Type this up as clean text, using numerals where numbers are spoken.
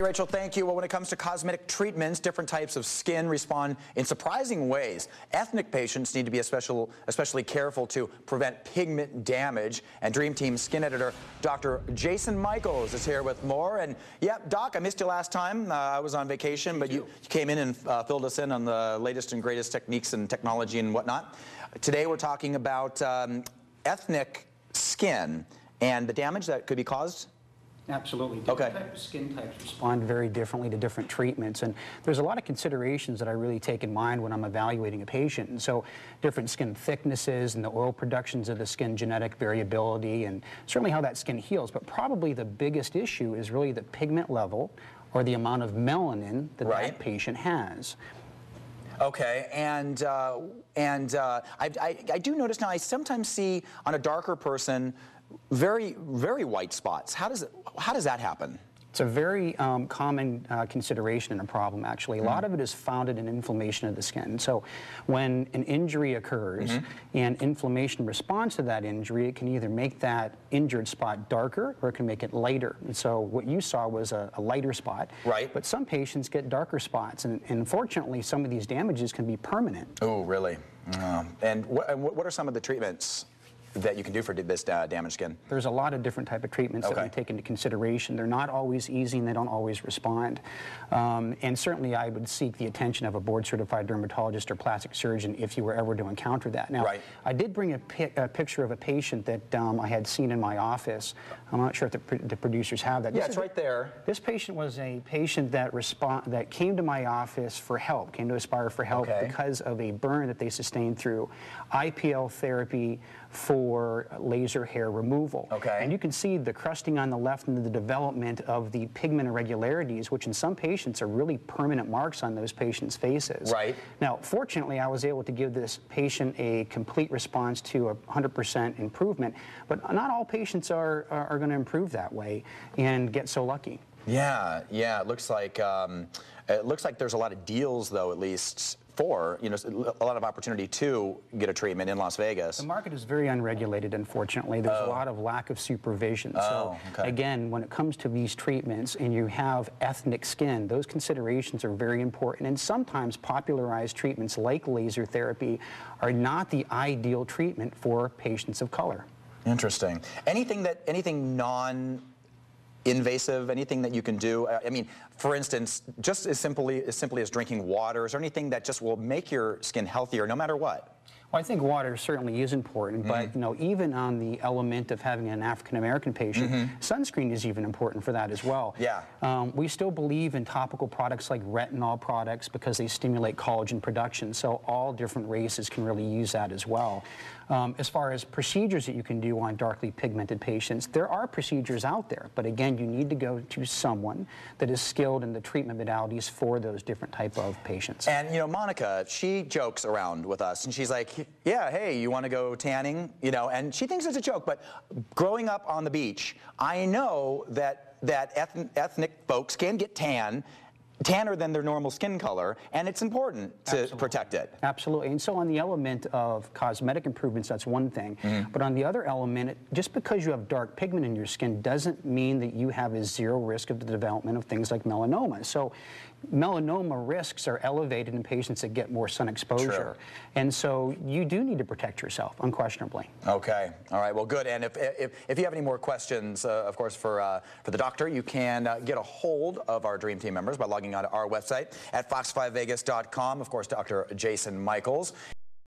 Rachel, thank you. Well, when it comes to cosmetic treatments, different types of skin respond in surprising ways. Ethnic patients need to be especially careful to prevent pigment damage. And Dream Team skin editor Dr. Jason Michaels is here with more. And yeah, Doc, I missed you last time. I was on vacation, but you came in and filled us in on the latest and greatest techniques and technology and whatnot. Today we're talking about ethnic skin and the damage that could be caused. Absolutely. Different type of skin types respond very differently to different treatments, and there's a lot of considerations that I really take in mind when I'm evaluating a patient. And so different skin thicknesses and the oil productions of the skin, genetic variability, and certainly how that skin heals. But probably the biggest issue is really the pigment level or the amount of melanin that that patient has. Okay, and I do notice now I sometimes see on a darker person very white spots. How does that happen? It's a very common consideration and a problem, actually. A lot of it is founded in inflammation of the skin. So when an injury occurs and inflammation responds to that injury, it can either make that injured spot darker or it can make it lighter. And so what you saw was a lighter spot. Right. But some patients get darker spots. And unfortunately, some of these damages can be permanent. Oh, really? And what are some of the treatments that you can do for this damaged skin? There's a lot of different type of treatments that we take into consideration. They're not always easy and they don't always respond. And certainly I would seek the attention of a board-certified dermatologist or plastic surgeon if you were ever to encounter that. Now, I did bring a picture of a patient that I had seen in my office. I'm not sure if the producers have that. Yeah, it's right there. This patient was a patient that came to my office for help, came to Aspire for help because of a burn that they sustained through IPL therapy for laser hair removal. And you can see the crusting on the left and the development of the pigment irregularities, which in some patients are really permanent marks on those patients' faces. Now, fortunately, I was able to give this patient a complete response to a 100% improvement, but not all patients are going to improve that way and get so lucky. Yeah, it looks like there's a lot of deals, though, at least for, you know, a lot of opportunity to get a treatment in Las Vegas. The market is very unregulated, unfortunately. There's a lot of lack of supervision. So again, when it comes to these treatments and you have ethnic skin, those considerations are very important. And sometimes popularized treatments like laser therapy are not the ideal treatment for patients of color. Interesting. Anything non-invasive, anything that you can do? I mean, for instance, just as simply as drinking water, is there anything that just will make your skin healthier no matter what? Well, I think water certainly is important, but you know, even on the element of having an African-American patient, sunscreen is even important for that as well. We still believe in topical products like retinol products because they stimulate collagen production, so all different races can really use that as well. As far as procedures that you can do on darkly pigmented patients, there are procedures out there, but again, you need to go to someone that is skilled in the treatment modalities for those different type of patients. And you know, Monica, she jokes around with us, and she's like, yeah, hey, you want to go tanning? You know, and she thinks it's a joke, but growing up on the beach, I know that ethnic folks can get tanner than their normal skin color, and it's important to protect it. Absolutely. And so on the element of cosmetic improvements, that's one thing. But on the other element, just because you have dark pigment in your skin doesn't mean that you have a zero risk of the development of things like melanoma. So melanoma risks are elevated in patients that get more sun exposure. And so you do need to protect yourself, unquestionably. Okay. All right. Well, good. And if you have any more questions, of course, for the doctor, you can get a hold of our Dream Team members by logging on to our website at fox5vegas.com. Of course, Dr. Jason Michaels.